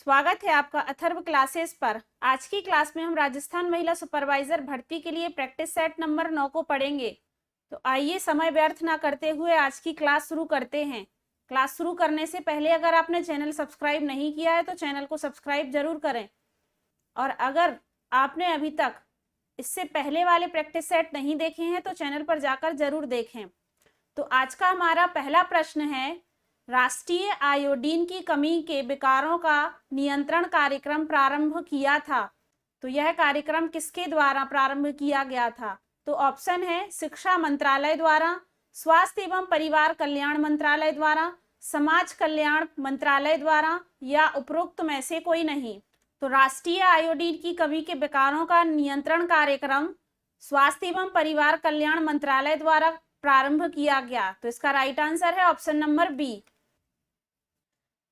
स्वागत है आपका अथर्व क्लासेस पर। आज की क्लास में हम राजस्थान महिला सुपरवाइजर भर्ती के लिए प्रैक्टिस सेट नंबर 9 को पढ़ेंगे। तो आइए समय व्यर्थ ना करते हुए आज की क्लास शुरू करते हैं। क्लास शुरू करने से पहले अगर आपने चैनल सब्सक्राइब नहीं किया है तो चैनल को सब्सक्राइब जरूर करें, और अगर आपने अभी तक इससे पहले वाले प्रैक्टिस सेट नहीं देखे हैं तो चैनल पर जाकर जरूर देखें। तो आज का हमारा पहला प्रश्न है, राष्ट्रीय आयोडीन की कमी के विकारों का नियंत्रण कार्यक्रम प्रारंभ किया था। तो यह कार्यक्रम किसके द्वारा प्रारंभ किया गया था? तो ऑप्शन है शिक्षा मंत्रालय द्वारा, स्वास्थ्य एवं परिवार कल्याण मंत्रालय द्वारा, समाज कल्याण मंत्रालय द्वारा, या उपरोक्त में से कोई नहीं। तो राष्ट्रीय आयोडीन की कमी के विकारों का नियंत्रण कार्यक्रम स्वास्थ्य एवं परिवार कल्याण मंत्रालय द्वारा प्रारंभ किया गया। तो इसका राइट आंसर है option number B.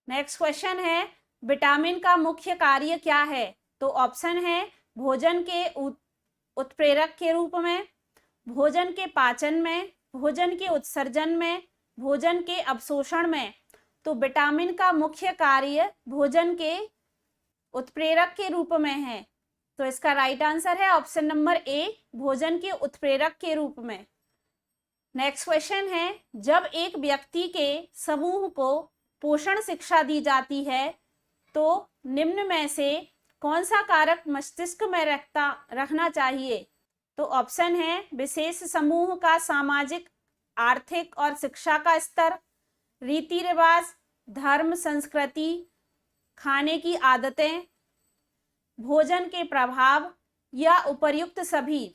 Next question है, विटामिन का मुख्य कार्य क्या है? तो ऑप्शन है भोजन के उत्प्रेरक के रूप में, भोजन के पाचन में, भोजन के उत्सर्जन में, भोजन के अवशोषण में। तो विटामिन का मुख्य कार्य भोजन के उत्प्रेरक के रूप में है। तो इसका राइट आंसर है ऑप्शन नंबर ए, भोजन के उत्प्रेरक के रूप में। नेक्स्ट क्वेश्चन है, जब एक व्यक्ति के समूह को पोषण शिक्षा दी जाती है तो निम्न में से कौन सा कारक मस्तिष्क में रखना चाहिए? तो ऑप्शन है विशेष समूह का सामाजिक, आर्थिक और शिक्षा का स्तर, रीति रिवाज, धर्म, संस्कृति, खाने की आदतें, भोजन के प्रभाव, या उपर्युक्त सभी।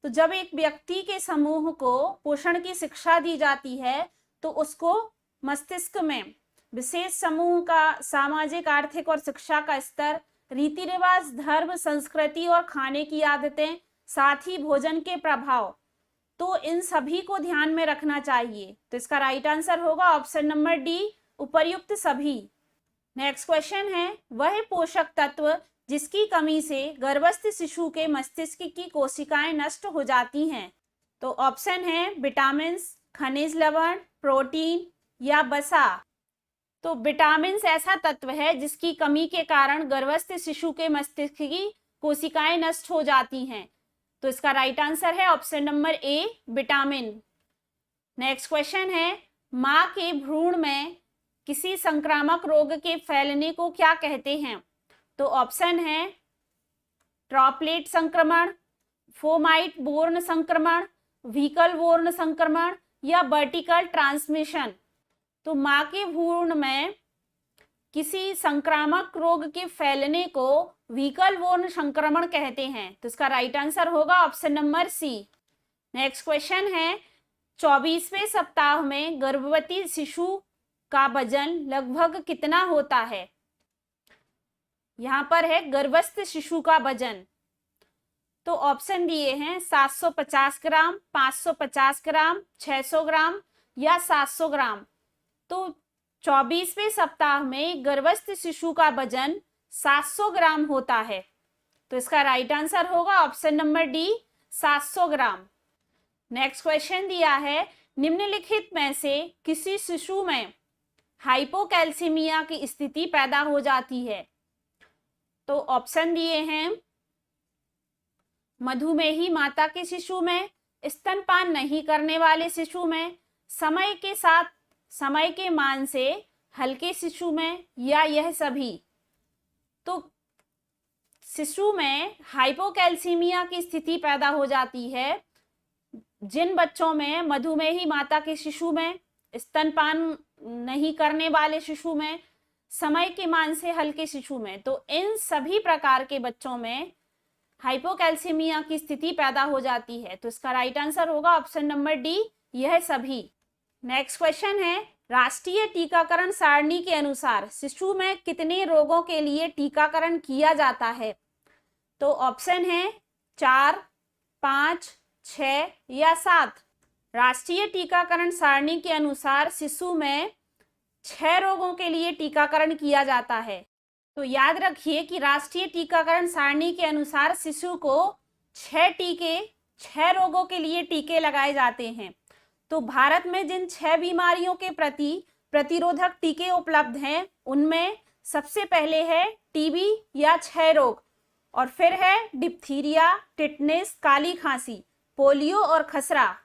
तो जब एक व्यक्ति के समूह को पोषण की शिक्षा दी जाती है तो उसको मस्तिष्क में विशेष समूह का सामाजिक, आर्थिक और शिक्षा का स्तर, रीति रिवाज, धर्म, संस्कृति और खाने की आदतें, साथ ही भोजन के प्रभाव, तो इन सभी को ध्यान में रखना चाहिए। तो इसका राइट आंसर होगा ऑप्शन नंबर डी, उपर्युक्त सभी। नेक्स्ट क्वेश्चन है, वह पोषक तत्व जिसकी कमी से गर्भस्थ शिशु के मस्तिष्क की कोशिकाएं नष्ट हो जाती हैं। तो ऑप्शन है विटामिन, खनिज लवण, प्रोटीन, या वसा। तो विटामिन ऐसा तत्व है जिसकी कमी के कारण गर्भस्थ शिशु के मस्तिष्क की कोशिकाएं नष्ट हो जाती हैं। तो इसका राइट आंसर है option number A, vitamin. Next question है, मां के भ्रूण में किसी संक्रामक रोग के फैलने को क्या कहते हैं? तो ऑप्शन है ड्रॉपलेट संक्रमण, फोमाइट बोर्न संक्रमण, व्हीकल बोर्न संक्रमण, या वर्टिकल ट्रांसमिशन। तो मां के भ्रूण में किसी संक्रामक रोग के फैलने को व्हीकल बोर्न संक्रमण कहते हैं। तो इसका राइट आंसर होगा option number C. Next question है, 24वें सप्ताह में गर्भवती शिशु का वजन लगभग कितना होता है? यहां पर है गर्भस्थ शिशु का वजन। तो ऑप्शन दिए हैं 750 ग्राम, 550 ग्राम, 600 ग्राम, या 700 ग्राम। तो 24वें सप्ताह में गर्भस्थ शिशु का वजन 700 ग्राम होता है। तो इसका राइट आंसर होगा ऑप्शन नंबर डी, 700 ग्राम। नेक्स्ट क्वेश्चन दिया है, निम्नलिखित में से किसी शिशु में हाइपोकैल्सीमिया की स्थिति पैदा हो जाती है? तो ऑप्शन दिए हैं मधुमेही माता के शिशु में, स्तनपान नहीं करने वाले शिशु में, समय के साथ समय के मान से हल्के शिशु में, या यह सभी। तो शिशु में हाइपोकैल्सीमिया की स्थिति पैदा हो जाती है जिन बच्चों में मधुमेही माता के शिशु में, स्तनपान नहीं करने वाले शिशु में, समय के मान से हल्के शिशु में। तो इन सभी प्रकार के बच्चों में हाइपोकैल्सीमिया की स्थिति पैदा हो जाती है। तो इसका राइट आंसर होगा ऑप्शन नंबर डी, यह सभी। नेक्स्ट क्वेश्चन है, राष्ट्रीय टीकाकरण सारणी के अनुसार शिशु में कितने रोगों के लिए टीकाकरण किया जाता है? तो ऑप्शन है 4, 5, 6, या 7। राष्ट्रीय टीकाकरण सारणी के अनुसार शिशु में 6 रोगों के लिए टीकाकरण किया जाता है। तो याद रखिए कि राष्ट्रीय टीकाकरण सारणी के अनुसार शिशु को 6 रोगों के लिए टीके लगाए जाते हैं। तो भारत में जिन 6 बीमारियों के प्रति प्रतिरोधक टीके उपलब्ध हैं उनमें सबसे पहले है टीबी या क्षय रोग, और फिर है डिप्थीरिया, टिटनेस, काली खांसी, पोलियो और खसरा।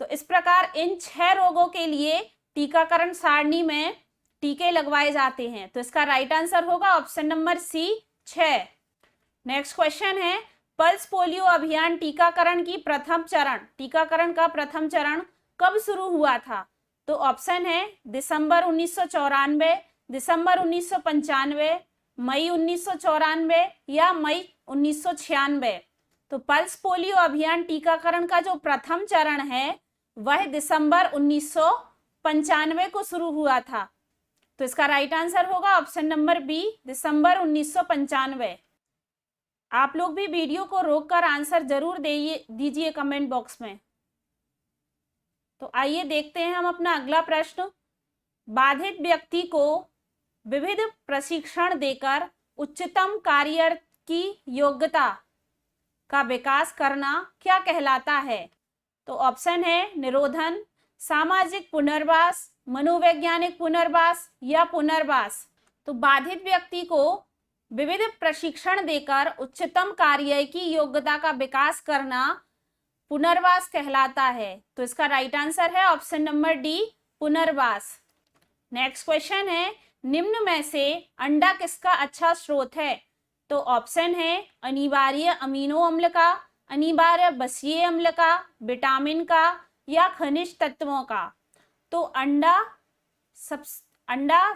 तो इस प्रकार इन 6 रोगों के लिए टीकाकरण सारणी में टीके लगवाए जाते हैं। तो इसका राइट आंसर होगा option number C, 6। Next question है, पल्स पोलियो अभियान टीकाकरण का प्रथम चरण कब शुरू हुआ था? तो ऑप्शन है दिसंबर 1994, दिसंबर 1995, मई 1994 या मई 1996। तो पल्स पोलियो अभियान टीकाकरण का जो प्रथम चरण है वह दिसंबर 1995 को शुरू हुआ था। तो इसका राइट आंसर होगा ऑप्शन नंबर बी, दिसंबर 1995। आप लोग भी वीडियो को रोककर आंसर जरूर दीजिए कमेंट बॉक्स में। तो आइए देखते हैं हम अपना अगला प्रश्न। बाधित व्यक्ति को विविध प्रशिक्षण देकर उच्चतम कार्य की योग्यता का विकास करना क्या कहलाता है? तो ऑप्शन है निरोधन, सामाजिक पुनर्वास, मनोवैज्ञानिक पुनर्वास या पुनर्वास। तो बाधित व्यक्ति को विविध प्रशिक्षण देकर उच्चतम कार्य की योग्यता का विकास करना पुनर्वास कहलाता है। तो इसका राइट आंसर है ऑप्शन नंबर डी, पुनर्वास। नेक्स्ट क्वेश्चन है, निम्न में से अंडा किसका अच्छा स्रोत है? तो ऑप्शन है अनिवार्य अमीनो अम्ल का, अनिवार्य बसीय अम्ल का, विटामिन का या खनिज तत्वों का। तो अंडा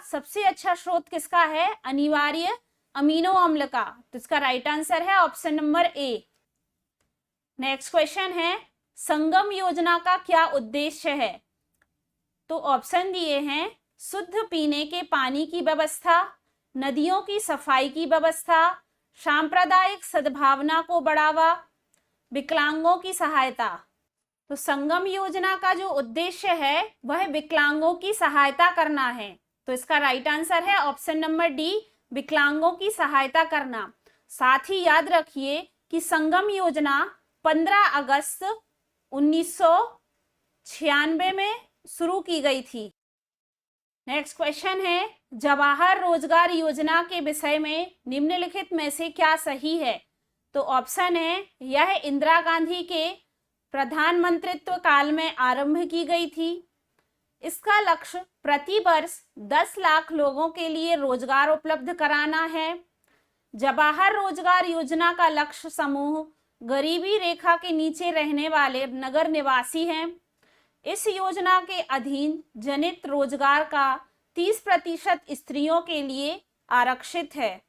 सबसे अच्छा स्रोत किसका है? अनिवार्य अमीनो अम्ल का। तो इसका राइट आंसर है option number A. Next question है, संगम योजना का क्या उद्देश्य है? तो ऑप्शन दिए हैं शुद्ध पीने के पानी की व्यवस्था, नदियों की सफाई की व्यवस्था, सांप्रदायिक सद्भावना को बढ़ावा, विकलांगों की सहायता। तो संगम योजना का जो उद्देश्य है वह विकलांगों की सहायता करना है। तो इसका राइट आंसर है ऑप्शन नंबर डी, विकलांगों की सहायता करना। साथ ही याद रखिए कि संगम योजना 15 अगस्त 1996 में शुरू की गई थी। नेक्स्ट क्वेश्चन है, जवाहर रोजगार योजना के विषय में निम्नलिखित में से क्या सही है? तो ऑप्शन है यह इंदिरा गांधी के प्रधानमंत्रित्व काल में आरंभ की गई थी। इसका लक्ष्य प्रति वर्ष 10 लाख लोगों के लिए रोजगार उपलब्ध कराना है। जवाहर रोजगार योजना का लक्ष्य समूह गरीबी रेखा के नीचे रहने वाले नगर निवासी हैं। इस योजना के अधीन जनित रोजगार का 30% स्त्रियों के लिए आरक्षित है।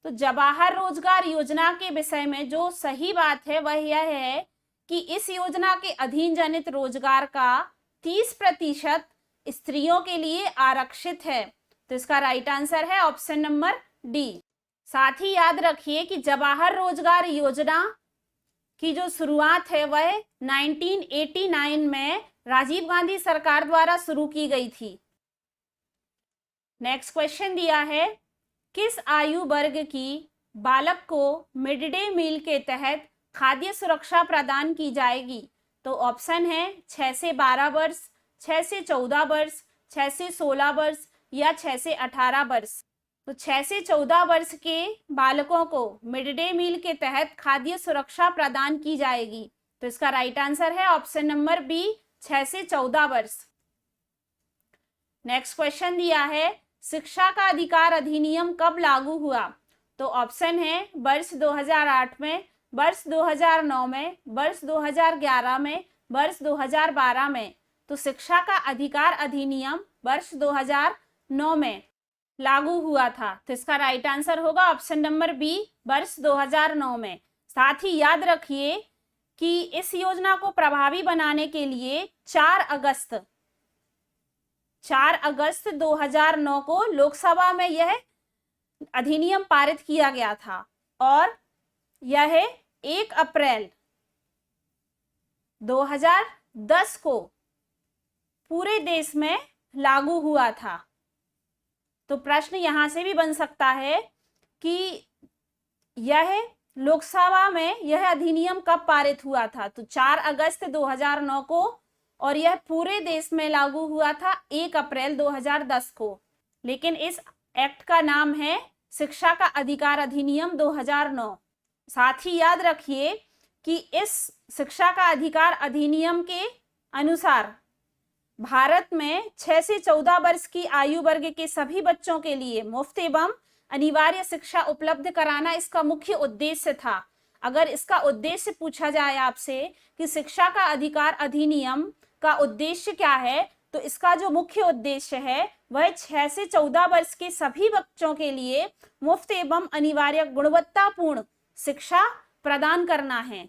तो जवाहर रोजगार योजना के विषय में जो सही बात है वह यह है कि इस योजना के अधीन जनित रोजगार का 30% स्त्रियों के लिए आरक्षित है। तो इसका राइट आंसर है ऑप्शन नंबर डी। साथ ही याद रखिए कि जवाहर रोजगार योजना की जो शुरुआत है वह 1989 में राजीव गांधी सरकार द्वारा शुरू की गई थी। नेक्स्ट क्वेश्चन दिया है, किस आयु वर्ग की बालक को मिड डे मील के तहत खाद्य सुरक्षा प्रदान की जाएगी? तो ऑप्शन है 6 से 12 वर्ष, 6 से 14 वर्ष, 6 से 16 वर्ष या 6 से 18 वर्ष। तो 6 से 14 वर्ष के बालकों को मिड डे मील के तहत खाद्य सुरक्षा प्रदान की जाएगी। तो इसका राइट आंसर है ऑप्शन नंबर बी, 6 से 14 वर्ष। नेक्स्ट क्वेश्चन दिया है, शिक्षा का अधिकार अधिनियम कब लागू हुआ? तो ऑप्शन है वर्ष 2008 में, वर्ष 2009 में, वर्ष 2011 में, वर्ष 2012 में। तो शिक्षा का अधिकार अधिनियम वर्ष 2009 में लागू हुआ था। तो इसका राइट आंसर होगा ऑप्शन नंबर बी, वर्ष 2009 में। साथ ही याद रखिए कि इस योजना को प्रभावी बनाने के लिए 4 अगस्त 2009 को लोकसभा में यह अधिनियम पारित किया गया था और यह 1 अप्रैल 2010 को पूरे देश में लागू हुआ था। तो प्रश्न यहां से भी बन सकता है कि यह लोकसभा में यह अधिनियम कब पारित हुआ था? तो 4 अगस्त 2009 को, और यह पूरे देश में लागू हुआ था 1 अप्रैल 2010 को। लेकिन इस एक्ट का नाम है शिक्षा का अधिकार अधिनियम 2009। साथ ही याद रखिए कि इस शिक्षा का अधिकार अधिनियम के अनुसार भारत में 6 से 14 वर्ष की आयु वर्ग के सभी बच्चों के लिए मुफ्त एवं अनिवार्य शिक्षा उपलब्ध कराना इसका मुख्य उद्देश्य था। अगर इसका उद्देश्य पूछा जाए आपसे कि शिक्षा का अधिकार अधिनियम का उद्देश्य क्या है, तो इसका जो मुख्य उद्देश्य है वह 6 से 14 वर्ष के सभी बच्चों के लिए मुफ्त एवं अनिवार्य गुणवत्तापूर्ण शिक्षा प्रदान करना है।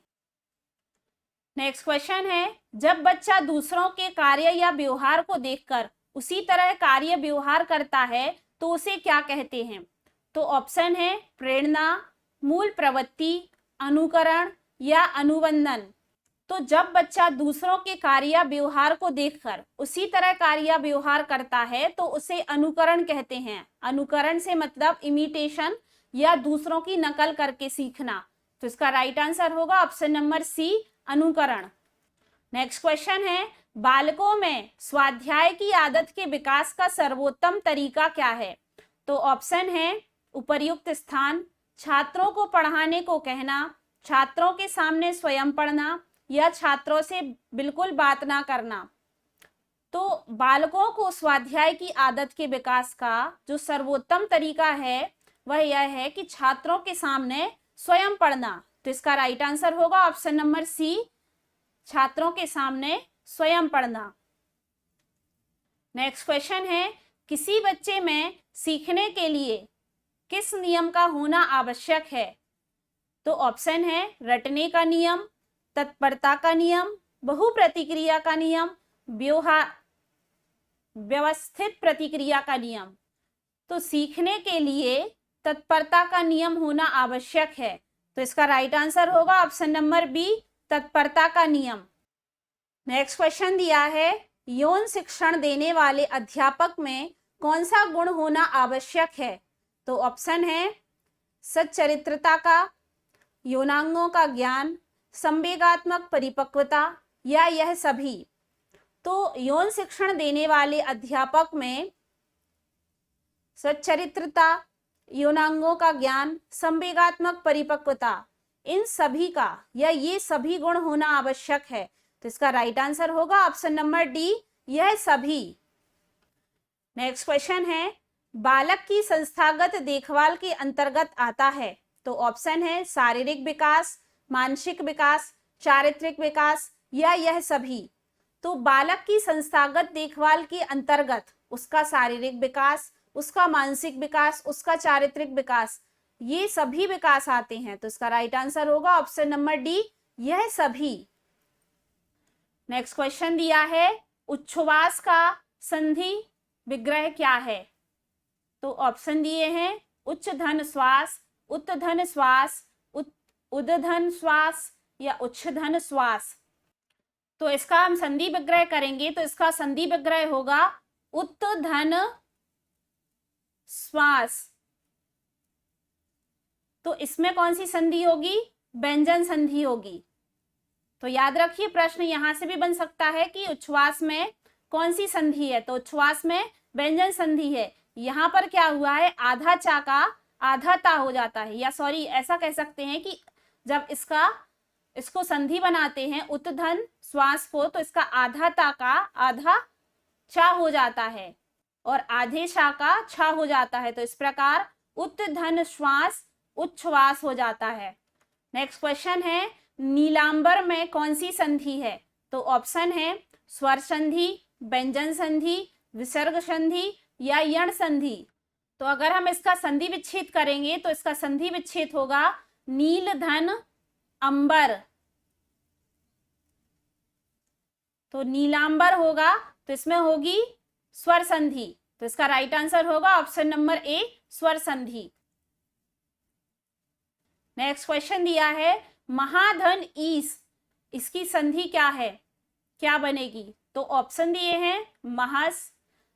नेक्स्ट क्वेश्चन है, जब बच्चा दूसरों के कार्य या व्यवहार को देखकर उसी तरह कार्य व्यवहार करता है तो उसे क्या कहते हैं? तो ऑप्शन है प्रेरणा, मूल प्रवृत्ति, अनुकरण या अनुबंधन। तो जब बच्चा दूसरों के कार्य या व्यवहार को देखकर उसी तरह कार्य या व्यवहार करता है तो उसे अनुकरण कहते हैं। अनुकरण से मतलब इमिटेशन या दूसरों की नकल करके सीखना। तो इसका राइट आंसर होगा ऑप्शन नंबर सी, अनुकरण। नेक्स्ट क्वेश्चन है, बालकों में स्वाध्याय की आदत के विकास का सर्वोत्तम तरीका क्या है? तो ऑप्शन है उपर्युक्त स्थान, छात्रों को पढ़ाने को कहना, छात्रों के सामने स्वयं पढ़ना या छात्रों से बिल्कुल बात ना करना। तो बालकों को स्वाध्याय की आदत के विकास का जो सर्वोत्तम तरीका है वह यह है कि छात्रों के सामने स्वयं पढ़ना। तो इसका राइट आंसर होगा ऑप्शन नंबर सी, छात्रों के सामने स्वयं पढ़ना। नेक्स्ट क्वेश्चन है, किसी बच्चे में सीखने के लिए किस नियम का होना आवश्यक है? तो ऑप्शन है रटने का नियम, तत्परता का नियम, बहु प्रतिक्रिया का नियम, व्यवस्थित प्रतिक्रिया का नियम। तो सीखने के लिए तत्परता का नियम होना आवश्यक है। तो इसका राइट आंसर होगा ऑप्शन नंबर बी, तत्परता का नियम। नेक्स्ट क्वेश्चन दिया है, यौन शिक्षण देने वाले अध्यापक में कौन सा गुण होना आवश्यक है? तो ऑप्शन है सच्चरित्रता का, यौनांगों का ज्ञान, संवेगात्मक परिपक्वता या यह सभी। तो यौन शिक्षण देने वाले अध्यापक में सच्चरित्रता, यौनांगों का ज्ञान, संवेगात्मक परिपक्वता, इन सभी का या ये सभी गुण होना आवश्यक है। तो इसका राइट आंसर होगा ऑप्शन नंबर डी, यह सभी। नेक्स्ट क्वेश्चन है, बालक की संस्थागत देखभाल के अंतर्गत आता है। तो ऑप्शन है शारीरिक विकास, मानसिक विकास, चारित्रिक विकास या यह सभी। तो बालक की संस्थागत देखभाल के अंतर्गत उसका शारीरिक विकास, उसका मानसिक विकास, उसका चारित्रिक विकास, ये सभी विकास आते हैं। तो इसका राइट आंसर होगा ऑप्शन नंबर डी, यह सभी। नेक्स्ट क्वेश्चन दिया है, उच्छ्वास का संधि विग्रह क्या है? तो ऑप्शन दिए हैं उच्च धन श्वास, उत्तधन श्वास, उद्धन श्वास या उच्छधन श्वास। तो इसका हम संधि विग्रह करेंगे तो इसका संधि विग्रह होगा उत्तधन श्वास। तो इसमें कौन सी संधि होगी? व्यंजन संधि होगी। तो याद रखिए प्रश्न यहां से भी बन सकता है कि उच्छ्वास में कौन सी संधि है? तो उच्छ्वास में व्यंजन संधि है। यहाँ पर क्या हुआ है, आधा चा का आधा ता हो जाता है, या सॉरी ऐसा कह सकते हैं कि जब इसको संधि बनाते हैं उत्तधन श्वास को, तो इसका आधा ता का आधा चा हो जाता है और आधे शा का छा हो जाता है। तो इस प्रकार उत्तधन श्वास उच्छ्वास हो जाता है। नेक्स्ट क्वेश्चन है, नीलांबर में कौन सी संधि है? तो ऑप्शन है स्वर संधि, व्यंजन संधि, विसर्ग संधि या यण संधि। तो अगर हम इसका संधि विच्छेद करेंगे तो इसका संधि विच्छेद होगा नील धन अंबर। तो नीलांबर होगा तो इसमें होगी स्वर संधि। तो इसका राइट आंसर होगा ऑप्शन नंबर ए, स्वर संधि। नेक्स्ट क्वेश्चन दिया है, महाधन ईस, इसकी संधि क्या है, क्या बनेगी? तो ऑप्शन दिए हैं महस,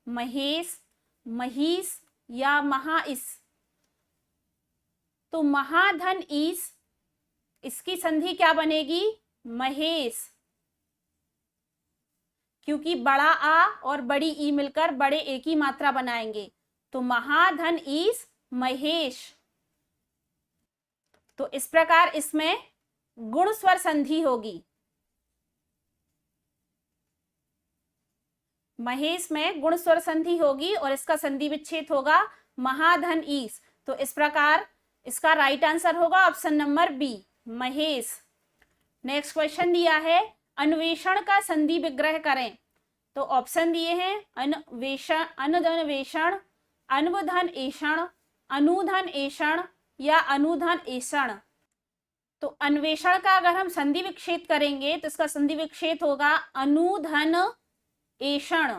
महेश, महिष या महाइस। तो महाधन ईस, इसकी संधि क्या बनेगी? महेश, क्योंकि बड़ा आ और बड़ी ई मिलकर बड़े ए की मात्रा बनाएंगे। तो महाधन इज महेश। तो इस प्रकार इसमें गुण स्वर संधि होगी। महेश में गुण स्वर संधि होगी और इसका संधि विच्छेद होगा महाधन ईस। तो इस प्रकार इसका राइट आंसर होगा option number B, Mahesh. Next question दिया है अन्वेषण का संधि विग्रह करें। तो ऑप्शन दिए हैं अन्वेषण, अनुधनवेषण, अनुधन एषण, अनुधन एषण या अनुधन एषण। तो अन्वेषण का अगर हम संधि विच्छेद करेंगे तो इसका संधि विच्छेद होगा अनुधन एषण।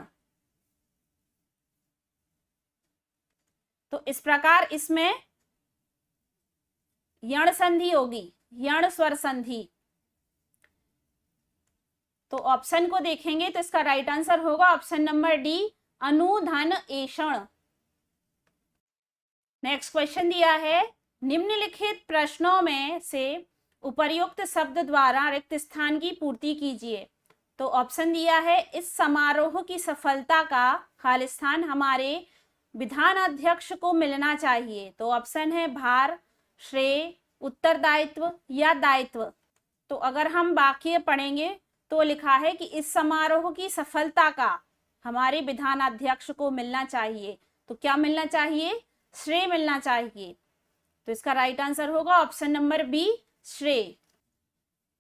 तो इस प्रकार इसमें यण संधि होगी, यण स्वर संधि। तो ऑप्शन को देखेंगे तो इसका राइट आंसर होगा ऑप्शन नंबर डी, अनुधन एषण। नेक्स्ट क्वेश्चन दिया है निम्नलिखित प्रश्नों में से उपर्युक्त शब्द द्वारा रिक्त स्थान की पूर्ति कीजिए। तो ऑप्शन दिया है इस समारोह की सफलता का खालिस्तान हमारे विधान अध्यक्ष को मिलना चाहिए। तो ऑप्शन है भार, श्रेय, उत्तरदायित्व या दायित्व। तो अगर हम वाक्य पढ़ेंगे तो लिखा है कि इस समारोह की सफलता का हमारे विधानाध्यक्ष को मिलना चाहिए। तो क्या मिलना चाहिए? श्रेय मिलना चाहिए। तो इसका राइट आंसर होगा ऑप्शन नंबर बी, श्रेय।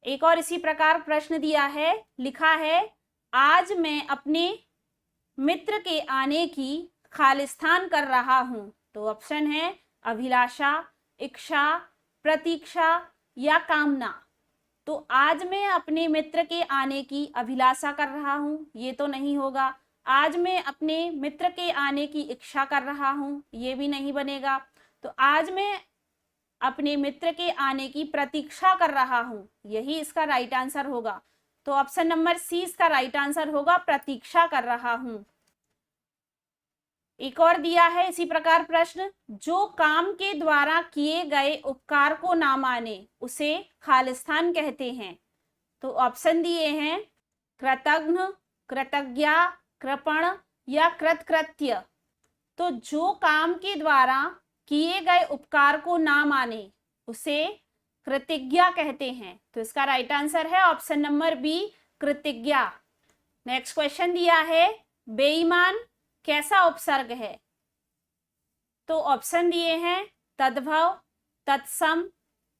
एक और इसी प्रकार प्रश्न दिया है, लिखा है आज मैं अपने मित्र के आने की खालिस्तान कर रहा हूं। तो ऑप्शन है अभिलाषा, इच्छा, प्रतीक्षा या कामना। तो आज मैं अपने मित्र के आने की अभिलाषा कर रहा हूं, ये तो नहीं होगा। आज मैं अपने मित्र के आने की इच्छा कर रहा हूं, ये भी नहीं बनेगा। तो आज मैं अपने मित्र के आने की प्रतीक्षा कर रहा हूं, यही इसका राइट आंसर होगा। तो ऑप्शन नंबर सी इसका राइट आंसर होगा, प्रतीक्षा कर रहा हूं। एक और दिया है इसी प्रकार प्रश्न, जो काम के द्वारा किए गए उपकार को ना माने उसे खालिस्तान कहते हैं। तो ऑप्शन दिए हैं कृतघ्न, कृतज्ञा, कृपण या कृतकृत्य। तो जो काम के द्वारा किए गए उपकार को ना माने उसे कृतज्ञा कहते हैं। तो इसका राइट आंसर है ऑप्शन नंबर बी, कृतज्ञा। नेक्स्ट क्वेश्चन दिया है बेईमान कैसा उपसर्ग है। तो ऑप्शन दिए हैं तद्भव, तत्सम,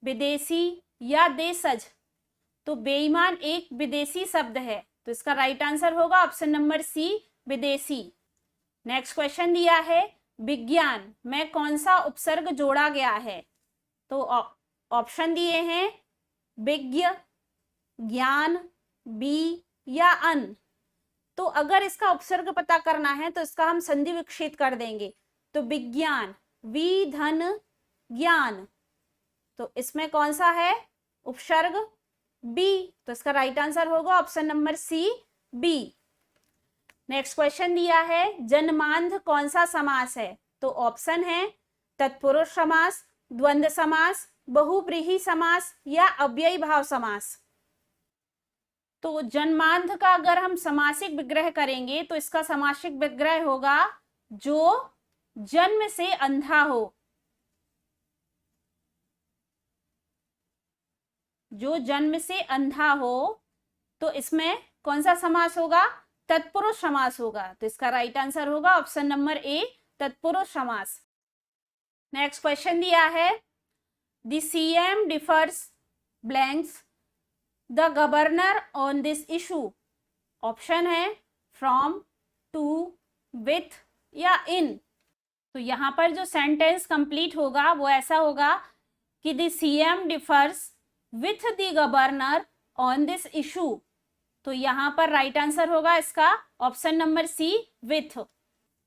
विदेशी या देशज। तो बेईमान एक विदेशी शब्द है, तो इसका राइट आंसर होगा ऑप्शन नंबर सी, विदेशी। नेक्स्ट क्वेश्चन दिया है विज्ञान में कौन सा उपसर्ग जोड़ा गया है। तो ऑप्शन दिए हैं विज्ञ, ज्ञान, बी या अन। तो अगर इसका उपसर्ग पता करना है तो इसका हम संधि विच्छेद कर देंगे। तो विज्ञान, वी धन ज्ञान। तो इसमें कौन सा है उपसर्ग? बी। तो इसका राइट आंसर होगा option number C, B. Next question दिया है जन्मांध कौन सा समास है। तो ऑप्शन है तत्पुरुष समास, द्वंद्व समास, बहुव्रीहि समास या अव्ययी भाव समास। तो जन्मांध का अगर हम समासिक विग्रह करेंगे तो इसका समासिक विग्रह होगा जो जन्म से अंधा हो। जो जन्म से अंधा हो, तो इसमें कौन सा समास होगा? तत्पुरुष समास होगा। तो इसका राइट आंसर होगा ऑप्शन नंबर ए, तत्पुरुष समास। नेक्स्ट क्वेश्चन दिया है the CM differs blanks the governor on this issue. Option है फ्रॉम, टू, विथ या इन। तो यहां पर जो सेंटेंस कंप्लीट होगा वो ऐसा होगा कि the CM differs with the governor on this issue. तो यहां पर राइट आंसर होगा इसका option number C, with.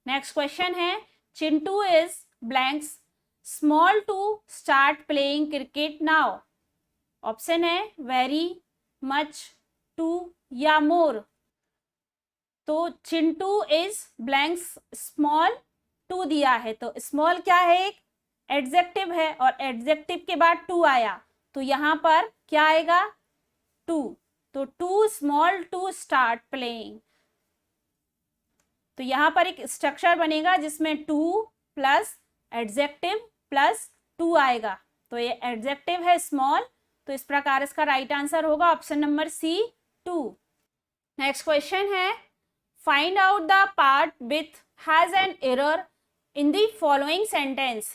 Next question है Chintu is blanks small to start playing cricket now. Option है वेरी, मच, टू या मोर। तो Chintu is blanks small to दिया है। तो स्मॉल क्या है? एक एडजेक्टिव है और एडजेक्टिव के बाद टू आया, तो यहां पर क्या आएगा? टू। तो too small to start playing. तो यहां पर एक स्ट्रक्चर बनेगा जिसमें too, plus adjective plus to आएगा, तो ये एडजेक्टिव है स्मॉल, तो इस प्रकार इसका राइट आंसर होगा option number C 2। Next question है find out the part with has an error in the following sentence.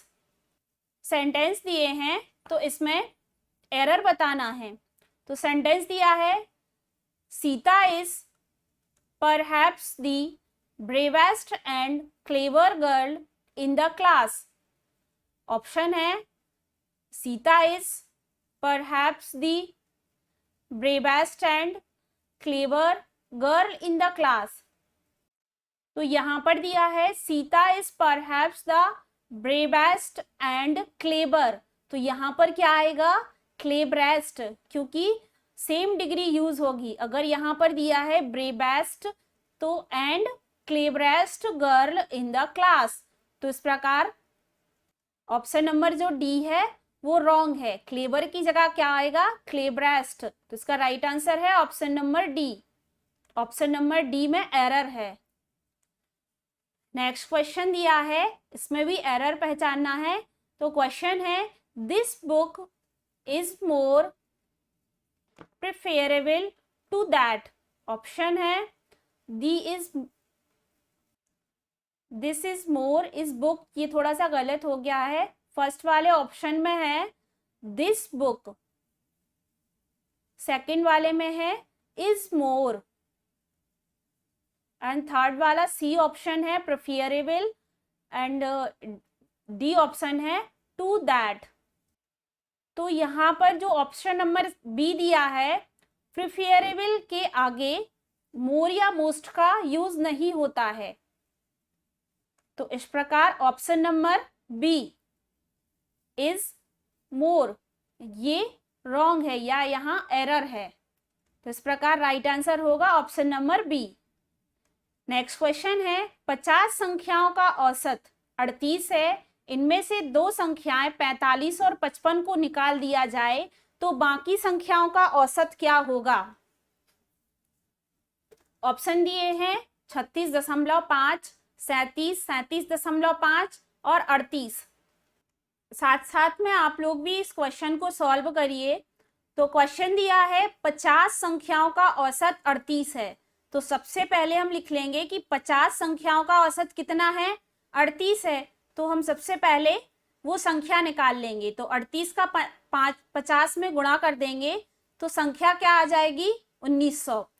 Sentence दिए हैं तो इसमें एरर बताना है। तो सेंटेंस दिया है Sita is perhaps the bravest and clever girl in the class. Option है Sita is perhaps the bravest and clever girl in the class. तो यहां पर दिया है Sita is perhaps the bravest and clever, तो यहां पर क्या आएगा क्लेबरेस्ट, क्योंकि सेम डिग्री यूज होगी। अगर यहां पर दिया है ब्रेवेस्ट तो and cleverest girl in the class, तो इस प्रकार ऑप्शन नंबर जो डी है वो रॉन्ग है। क्लेवर की जगह क्या आएगा क्लेबरेस्ट, तो इसका राइट आंसर है option number D. Option number D में एरर है। नेक्स्ट क्वेश्चन दिया है, इसमें भी एरर पहचानना है। तो क्वेश्चन है this book is more preferable to that. Option है दिस इज मोर इस बुक, ये थोड़ा सा गलत हो गया है। फर्स्ट वाले ऑप्शन में है दिस बुक, सेकंड वाले में है इज मोर, एंड थर्ड वाला सी ऑप्शन है प्रेफरेबल, एंड डी ऑप्शन है टू दैट। तो यहाँ पर जो ऑप्शन नंबर बी दिया है प्रेफरेबल के आगे मोर या मोस्ट का यूज नहीं होता है, तो इस प्रकार option number B is more ये रॉन्ग है या यहाँ एरर है, तो इस प्रकार राइट आंसर होगा option number B. Next question है 50 संख्याओं का औसत 38 है, इनमें से दो संख्याएं 45 और 55 को निकाल दिया जाए तो बाकी संख्याओं का औसत क्या होगा। ऑप्शन दिए हैं 36.5, 37, 37.5 और 38। साथ साथ में आप लोग भी इस क्वेश्चन को सॉल्व करिए। तो क्वेश्चन दिया है 50 संख्याओं का औसत 38 है, तो सबसे पहले हम लिख लेंगे कि 50 संख्याओं का औसत कितना है 38 है, तो हम सबसे पहले वो संख्या निकाल लेंगे। तो 38 का 50 में गुणा कर देंगे तो संख्या क्या आ जाएगी 1900।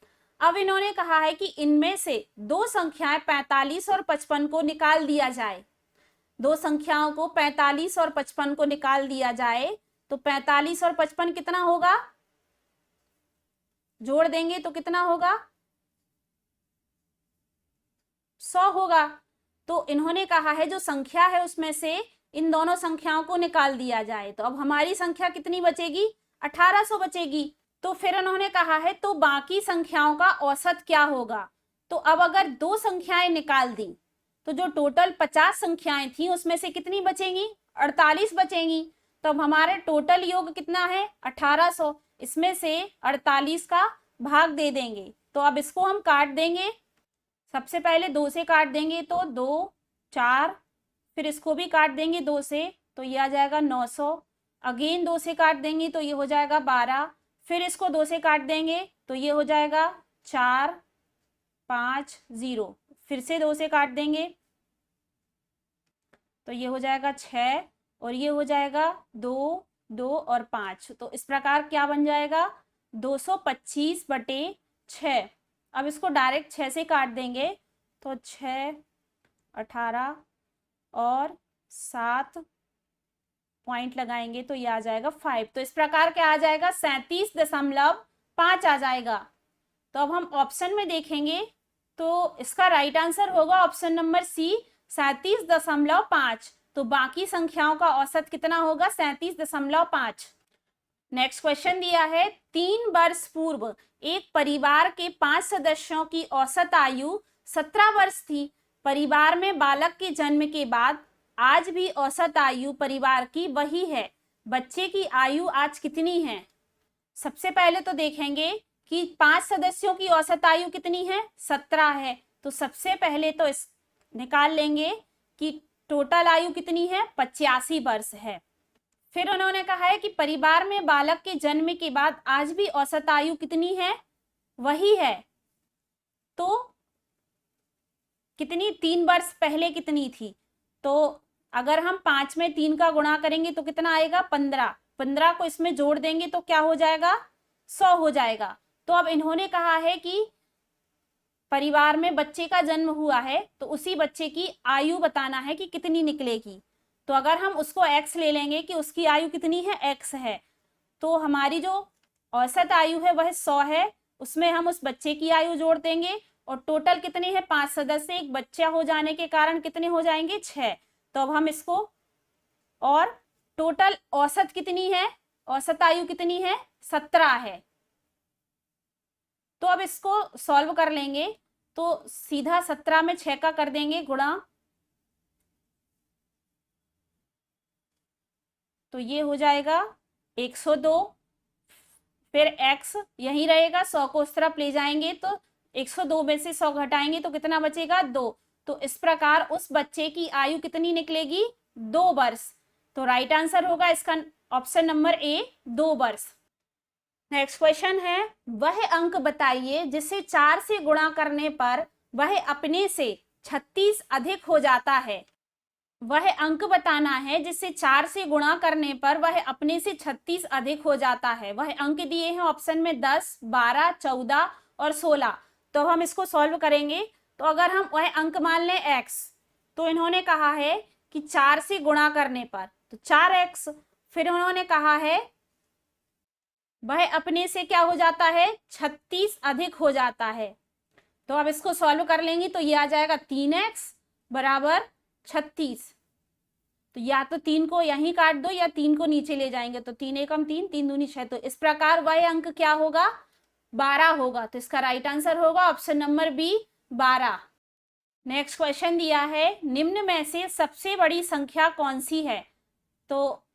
अब इन्होंने कहा है कि इनमें से दो संख्याएं 45 और 55 को निकाल दिया जाए। दो संख्याओं को 45 और 55 को निकाल दिया जाए तो 45 और 55 कितना होगा, जोड़ देंगे तो कितना होगा 100 होगा। तो इन्होंने कहा है जो संख्या है उसमें से इन दोनों संख्याओं को निकाल दिया जाए, तो अब हमारी संख्या कितनी बचेगी 1800 बचेगी। तो फिर उन्होंने कहा है तो बाकी संख्याओं का औसत क्या होगा। तो अब अगर दो संख्याएं निकाल दी तो जो टोटल 50 संख्याएं थी उसमें से कितनी बचेंगी 48 बचेंगी। तो अब हमारे टोटल योग कितना है 1800, इसमें से 48 का भाग दे देंगे। तो अब इसको हम काट देंगे, सबसे पहले 2 से काट देंगे तो 2 4, फिर इसको भी काट देंगे 2 से तो ये आ जाएगा 900, अगेन 2 से काट देंगे तो ये हो जाएगा 12, फिर इसको 2 से काट देंगे तो ये हो जाएगा 4 5 0, फिर से 2 से काट देंगे तो ये हो जाएगा 6 और ये हो जाएगा 2 2 और 5। तो इस प्रकार क्या बन जाएगा 225/6। अब इसको डायरेक्ट 6 से काट देंगे तो 6 18 और 7 पॉइंट लगाएंगे तो ये आ जाएगा 5। तो इस प्रकार क्या आ जाएगा 37.5 आ जाएगा। तो अब हम ऑप्शन में देखेंगे तो इसका राइट आंसर होगा ऑप्शन नंबर सी 37.5। तो बाकी संख्याओं का औसत कितना होगा 37.5। नेक्स्ट क्वेश्चन दिया है 3 वर्ष पूर्व एक परिवार के 5 सदस्यों की औसत आयु 17 वर्ष थी। परिवार में बालक के जन्म के बाद आज भी औसत आयु परिवार की वही है। बच्चे की आयु आज कितनी है। सबसे पहले तो देखेंगे कि 5 सदस्यों की औसत आयु कितनी है 17 है। तो सबसे पहले तो इस निकाल लेंगे कि टोटल आयु कितनी है? 85 वर्ष है। फिर उन्होंने कहा है कि परिवार में बालक के जन्म के बाद आज भी औसत आयु कितनी है? वही है। तो कितनी? 3 वर्ष पहले कितनी थी? तो अगर हम 5 में 3 का गुणा करेंगे तो कितना आएगा? 15। 15 को इसमें जोड़ देंगे तो क्या हो जाएगा? 100 हो जाएगा। तो अब इन्होंने कहा है कि परिवार में बच्चे का जन्म हुआ है तो उसी बच्चे की आयु बताना है कि कितनी निकलेगी। तो अगर हम उसको x ले लेंगे कि उसकी आयु कितनी है? x है। तो हमारी जो औसत आयु है वह 100 है, उसमें हम उस बच्चे की आयु जोड़ देंगे और टोटल कितनी है? 5 सदस्य, एक बच्चा हो जाने के कारण कितने हो जाएंगे? 6। तो अब हम इसको, और टोटल औसत कितनी है? औसत आयु कितनी है? 17 है। तो अब इसको सॉल्व कर लेंगे तो सीधा 17 में 6 का कर देंगे गुणा, तो ये हो जाएगा 102। फिर x यही रहेगा, 100 को उस तरफ ले जाएंगे तो 102 में से 100 घटाएंगे तो कितना बचेगा? 2। तो इस प्रकार उस बच्चे की आयु कितनी निकलेगी? 2 वर्ष। तो राइट आंसर होगा इसका ऑप्शन नंबर ए, 2 वर्ष। नेक्स्ट क्वेश्चन है, वह अंक बताइए जिसे 4 से गुणा करने पर वह अपने से 36 अधिक हो जाता है। वह अंक बताना है जिसे 4 से गुणा करने पर वह अपने से 36 अधिक हो जाता है। वह अंक दिए हैं ऑप्शन में 10, 12, 14 और 16। तो हम इसको सॉल्व करेंगे। तो अगर हम वह अंक मान लें x, तो इन्होंने कहा है कि 4 से गुणा करने पर तो 4x। फिर उन्होंने कहा है वह अपने से क्या हो जाता है? 36 अधिक हो जाता है। तो अब इसको सॉल्व कर लेंगे तो ये आ जाएगा 3x बराबर 36। तो या तो 3 को यहीं काट दो या 3 को नीचे ले जाएंगे तो 3 एकम 3, 3 दूनी 6। तो इस प्रकार वह अंक क्या होगा? 12 होगा। तो इसका राइट आंसर होगा option number B, 12। Next question दिया है, निम्न में से सबसे बड़ी संख्या कौन सी है? तो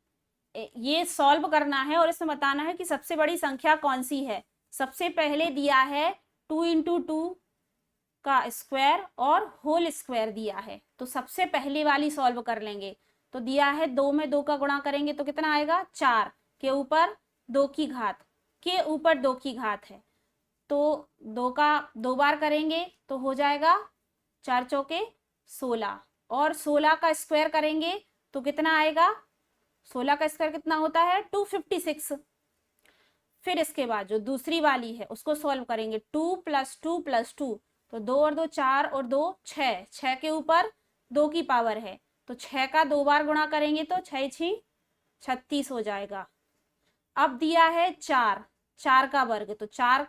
ये सॉल्व करना है और इसमें बताना है कि सबसे बड़ी संख्या कौन सी है। सबसे पहले दिया है 2 × 2 का स्क्वायर और होल स्क्वायर दिया है। तो सबसे पहले वाली सॉल्व कर लेंगे। तो दिया है 2 में 2 का गुणा करेंगे तो कितना आएगा? 4 के ऊपर 2 की घात के ऊपर 2 की घात है। तो 2 का 2 बार करेंगे तो हो जाएगा 4 चौके 16 और 16 का स्क्वायर करेंगे तो कितना आएगा? 16 का स्क्वायर कितना होता है? 256। फिर इसके बाद जो दूसरी वाली है उसको सॉल्व करेंगे। 2 + 2 + 2, तो 2 और 2 4 और 2 6, 6 के ऊपर 2 की पावर है तो 6 का 2 बार गुणा करेंगे तो 6 6 36 हो जाएगा। अब दिया है 4, 4 का वर्ग, तो 4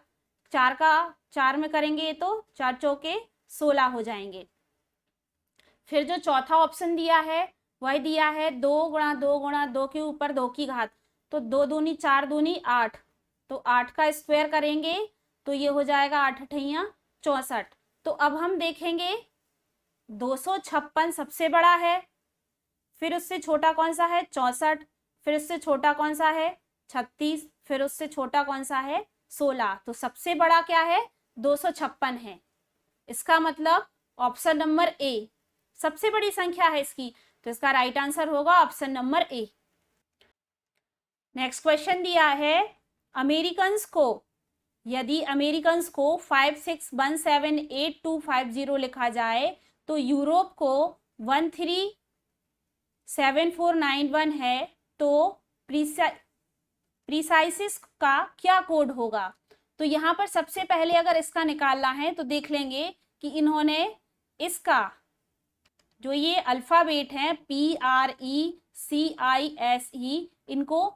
4 का 4 में करेंगे तो 4 चौके 16 हो जाएंगे। फिर जो चौथा ऑप्शन दिया है वह दिया है 2 × 2 × 2 के ऊपर 2 की घात, तो 2 दूनी 4 दूनी 8, तो 8 का स्क्वायर करेंगे तो ये हो जाएगा 8 × 8 = 64। तो अब हम देखेंगे 256 सबसे बड़ा है, फिर उससे छोटा कौन सा है? 64, फिर उससे छोटा कौन सा है? 36, फिर उससे छोटा कौन सा है? 16। तो सबसे बड़ा क्या है? 256 है। इसका मतलब ऑप्शन नंबर ए सबसे बड़ी संख्या है इसकी। तो इसका राइट आंसर होगा option number A. Next question दिया है, यदि अमेरिकन्स को 56178250 लिखा जाए तो यूरोप को 137491 है, तो प्रीसाइसिस का क्या कोड होगा? तो यहाँ पर सबसे पहले अगर इसका निकालना है तो देख लेंगे कि इन्होंने इसका जो ये अल्फाबेट है PRECISE, इनको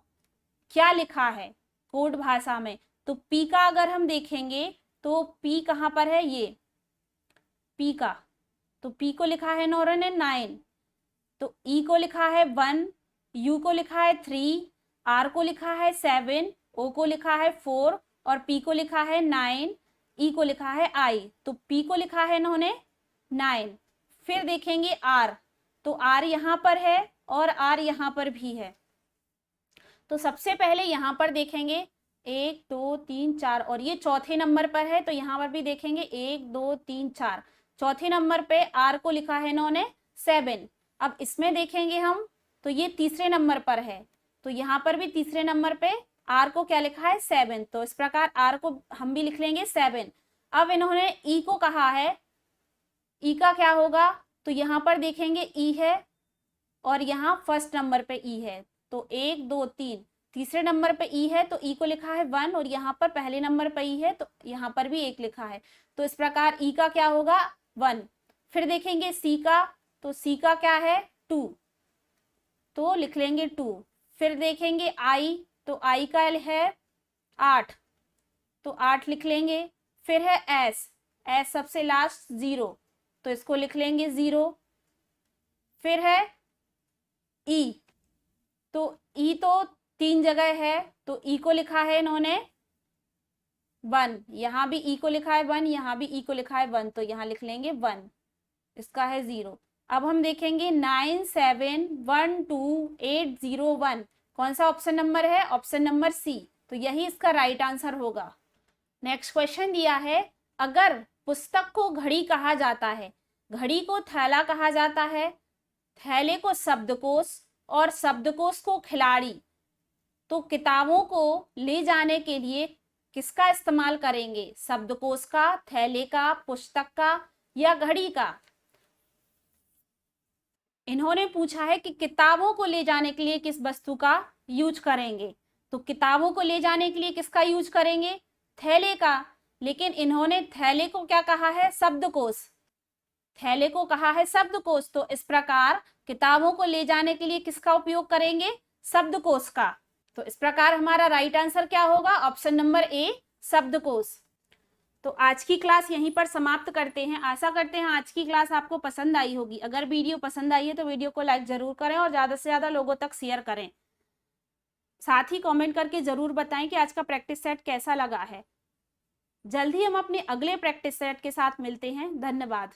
क्या लिखा है कोड भाषा में? तो P का अगर हम देखेंगे तो P कहाँ पर है? ये P का, तो P को लिखा है इन्होंने 9, तो E को लिखा है 1, U को लिखा है 3, R को लिखा है 7, O को लिखा है 4 और P को लिखा है 9, E को लिखा है I। तो P को लिखा है इन्होंने 9। फिर देखेंगे R, तो R यहाँ पर है और R यहाँ पर भी है। तो सबसे पहले यहाँ पर देखेंगे 1 2 3 4 और ये चौथे नंबर पर है, तो यहाँ पर भी देखेंगे 1 2 3 4। चौथे नंबर पे R को लिखा है इन्होंने 7। अब इसमें देखेंगे हम तो ये तीसरे नंबर पर है, तो यहाँ पर भी तीसरे नंबर पे आर को क्या लिखा है 7, तो इस प्रकार आर को हम भी लिख लेंगे 7। अब इन्होंने ई को कहा है, ई का क्या होगा, तो यहाँ पर देखेंगे ई है और यहाँ फर्स्ट नंबर पे ई है, तो 1 2 3 तीसरे नंबर पे ई है तो ई को लिखा है 1, और यहाँ पर पहले नंबर पे ई है तो यहाँ पर भी 1 लिखा है, तो इस प्रकार ई का क्या होगा 1। फिर देखेंगे सी का, तो सी का क्या है 2, तो लिख लेंगे 2। फिर देखेंगे आई, तो आई का है 8, तो 8 लिख लेंगे। फिर है एस, एस सबसे लास्ट 0, तो इसको लिख लेंगे 0। फिर है ई, तो ई तो 3 जगह है, तो ई को लिखा है इन्होंने 1, यहाँ भी ई को लिखा है 1, यहाँ भी ई को लिखा है 1, तो यहाँ लिख लेंगे 1, इसका है 0। अब हम देखेंगे 9 7 1 2 8 0 1, कौन सा ऑप्शन नंबर है, ऑप्शन नंबर सी, तो यही इसका राइट आंसर होगा। नेक्स्ट क्वेश्चन दिया है, अगर पुस्तक को घड़ी कहा जाता है, घड़ी को थैला कहा जाता है, थैले को शब्दकोश और शब्दकोश को खिलाड़ी, तो किताबों को ले जाने के लिए किसका इस्तेमाल करेंगे, शब्दकोश का, थैले का, पुस्तक का या घड़ी का। इन्होंने पूछा है कि किताबों को ले जाने के लिए किस वस्तु का यूज करेंगे, तो किताबों को ले जाने के लिए किसका यूज करेंगे, थैले का, लेकिन इन्होंने थैले को क्या कहा है, शब्दकोश, थैले को कहा है शब्दकोश, तो इस प्रकार किताबों को ले जाने के लिए किसका उपयोग करेंगे, शब्दकोश का। तो इस प्रकार हमारा राइट आंसर क्या होगा, ऑप्शन नंबर ए शब्दकोश। तो आज की क्लास यहीं पर समाप्त करते हैं। आशा करते हैं आज की क्लास आपको पसंद आई होगी। अगर वीडियो पसंद आई है तो वीडियो को लाइक जरूर करें और ज़्यादा से ज़्यादा लोगों तक शेयर करें। साथ ही कमेंट करके जरूर बताएं कि आज का प्रैक्टिस सेट कैसा लगा है। जल्द ही हम अपने अगले प्रैक्टिस सेट के साथ मिलते हैं। धन्यवाद।